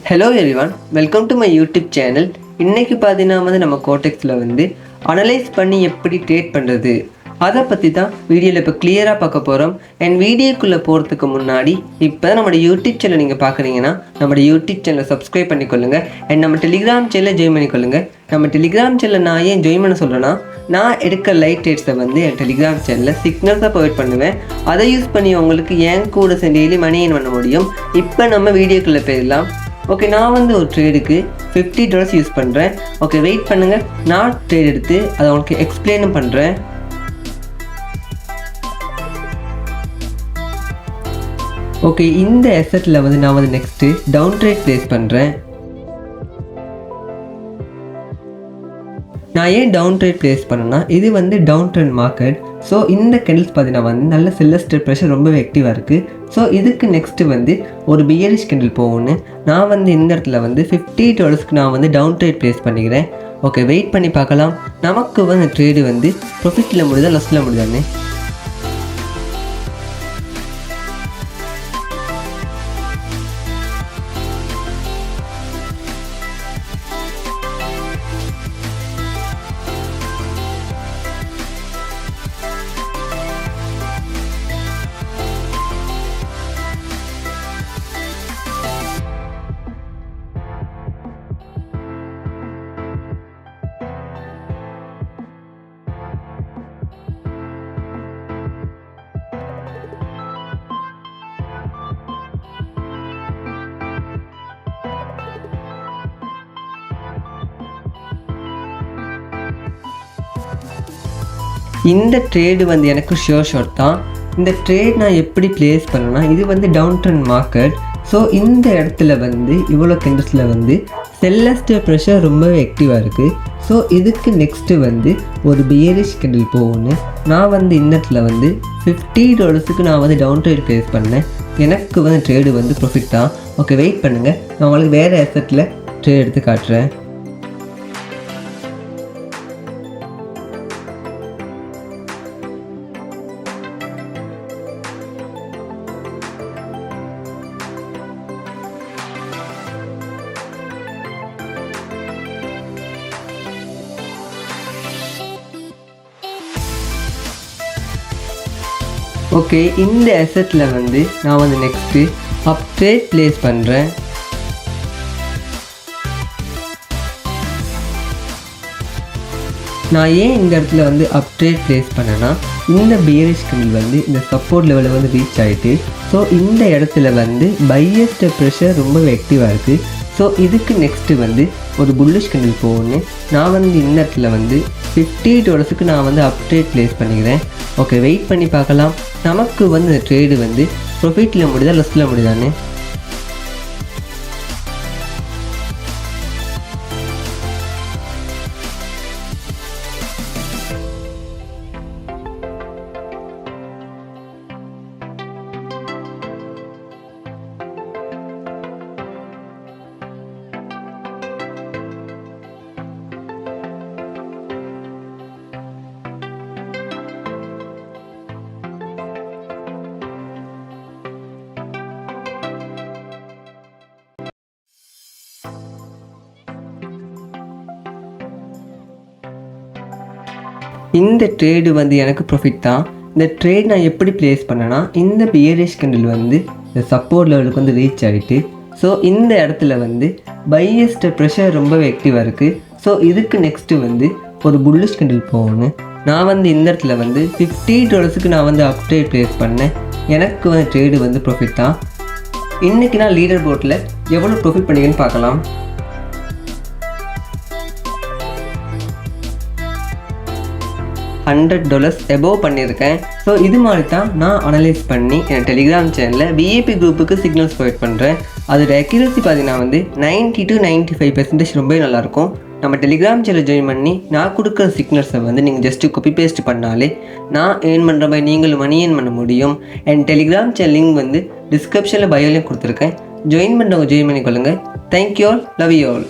Hello everyone, welcome to my YouTube channel. இன்றைக்கி பார்த்தீங்கன்னா நம்ம கோடெக்ஸில் அனலைஸ் பண்ணி எப்படி ட்ரேட் பண்ணுறது அதை பற்றி தான் வீடியோவில் இப்போ கிளியராக பார்க்க போகிறோம். அண்ட் வீடியோக்குள்ளே போகிறதுக்கு முன்னாடி இப்போ நம்மளோட யூடியூப் சேனல் நீங்கள் பார்க்குறீங்கன்னா நம்மளோட யூடியூப் சேனலை சப்ஸ்கிரைப் பண்ணிக்கொள்ளுங்கள். அண்ட் நம்ம டெலிகிராம் சேனலில் ஜாயின் பண்ணிக்கொள்ளுங்கள். நம்ம டெலிகிராம் சேனலில் நான் ஏன் ஜாயின் பண்ண சொல்கிறேன்னா, நான் எடுக்க லைட் ட்ரேட்ஸை என் டெலிகிராம் சேனலில் சிக்னல்ஸாக ப்ரொவைட் பண்ணுவேன். அதை யூஸ் பண்ணி உங்களுக்கு என் கூட டெய்லி மணி ஏர்ன் பண்ண முடியும். இப்போ நம்ம வீடியோக்குள்ளே போயிடலாம். ஓகே, நான் ஒரு ட்ரேடுக்கு $50 யூஸ் பண்ணுறேன். ஓகே, வெயிட் பண்ணுங்கள், நான் ட்ரேட் எடுத்து அதை உங்களுக்கு எக்ஸ்பிளைனும் பண்ணுறேன். ஓகே, இந்த அசெட்டில் நான் நெக்ஸ்ட்டு டவுன் ட்ரேட் ப்ளேஸ் பண்ணுறேன். நான் ஏன் டவுன் ட்ரேட் ப்ளேஸ் பண்ணேன்னா, இது டவுன் ட்ரெண்ட் மார்க்கெட். ஸோ இந்த கேண்டில்ஸ் பார்த்தீங்கன்னா நல்ல செல்லர் ப்ரெஷர் ரொம்பவே ஆக்டிவாக இருக்குது. ஸோ இதுக்கு நெக்ஸ்ட்டு ஒரு பியரிஷ் கேண்டில் போகணுன்னு நான் இந்த இடத்துல $50க்கு நான் டவுன் ட்ரேட் ப்ளேஸ் பண்ணிக்கிறேன். ஓகே, வெயிட் பண்ணி பார்க்கலாம் நமக்கு ட்ரேடு ப்ராஃபிட்டில் முடியுதா லாஸில் முடியுதான்னு. இந்த ட்ரேடு எனக்கு ஷியோர் ஷாட் தான். இந்த ட்ரேட் நான் எப்படி ப்ளேஸ் பண்ணேன்னா, இது டவுன் ட்ரெண்ட் மார்க்கெட். ஸோ இந்த இடத்துல இவ்வளோ கேண்டில்ஸில் செல்லஸ்ட் ப்ரெஷர் ரொம்பவே ஆக்டிவாக இருக்குது. ஸோ இதுக்கு நெக்ஸ்ட்டு ஒரு பியரிஷ் கேண்டில் போகணுன்னு நான் இந்த இடத்துல $50க்கு நான் டவுன் ட்ரேட் ப்ளேஸ் பண்ணேன். எனக்கு ட்ரேடு ப்ராஃபிட் தான். ஓகே, வெயிட் பண்ணுங்கள், நான் உங்களுக்கு வேறு அசெட்டில் ட்ரேட் எடுத்து காட்டுறேன். ஓகே, இந்த அசெட்டில் நான் நெக்ஸ்ட்டு அப் ட்ரேட் ப்ளேஸ் பண்ணுறேன். நான் ஏன் இந்த இடத்துல அப் ட்ரேட் ப்ளேஸ் பண்ணேன்னா, இந்த பியரிஷ் கேண்டில் இந்த சப்போர்ட் லெவலில் ரீச் ஆகிட்டு. ஸோ இந்த இடத்துல பையஸ்ட் ப்ரெஷர் ரொம்பவே ஆக்டிவாக இருக்குது. ஸோ இதுக்கு நெக்ஸ்ட்டு ஒரு புல்லிஷ் கேண்டில் போகணுன்னு நான் இந்த இடத்துல $50க்கு நான் அப் ட்ரேட் ப்ளேஸ் பண்ணிக்கிறேன். ஓகே, வெயிட் பண்ணி பார்க்கலாம் நமக்கு இந்த ட்ரேடு ப்ராஃபிட்டில் முடியுதா லாஸில் முடியுதான்னு. இந்த ட்ரேடு எனக்கு ப்ராஃபிட் தான். இந்த ட்ரேட் நான் எப்படி ப்ளேஸ் பண்ணேன்னா, இந்த பியரிஷ் கேண்டில் இந்த சப்போர்ட் லெவலுக்கு ரீச் ஆகிட்டு. ஸோ இந்த இடத்துல பையஸ்ட் ப்ரெஷர் ரொம்பவே ஆக்டிவாக இருக்குது. ஸோ இதுக்கு நெக்ஸ்ட்டு ஒரு புல்லிஷ் கேண்டில் போகணும். நான் இந்த இடத்துல $50க்கு நான் அப் ட்ரேட் ப்ளேஸ் பண்ணேன். எனக்கு ட்ரேடு ப்ராஃபிட் தான். இன்றைக்கி நான் லீடர் போர்ட்டில் எவ்வளோ ப்ராஃபிட் பண்ணிக்கன்னு பார்க்கலாம். $100 எபோவ் பண்ணியிருக்கேன். ஸோ இது மாதிரி தான் நான் அனலைஸ் பண்ணி என் டெலிகிராம் சேனலில் விஐபி குரூப்புக்கு சிக்னல்ஸ் ப்ரொவைட் பண்ணுறேன். அதோட அக்யூரசி பார்த்தீங்கன்னா 90 to 95% ரொம்பவே நல்லாயிருக்கும். நம்ம டெலிகிராம் சேனல் ஜாயின் பண்ணி நான் கொடுக்குற சிக்னல்ஸை நீங்கள் ஜஸ்ட்டு காப்பி பேஸ்ட் பண்ணாலே நான் ஏர்ன் பண்ணுற மாதிரி நீங்களும் மணி ஏர்ன் பண்ண முடியும். என் டெலிகிராம் சேனல் லிங்க் டிஸ்கிரிப்ஷனில் பயோலையும் கொடுத்துருக்கேன். ஜாயின் பண்ணுறவங்க ஜாயின் பண்ணிக்கொள்ளுங்கள். Thank you all, love you all.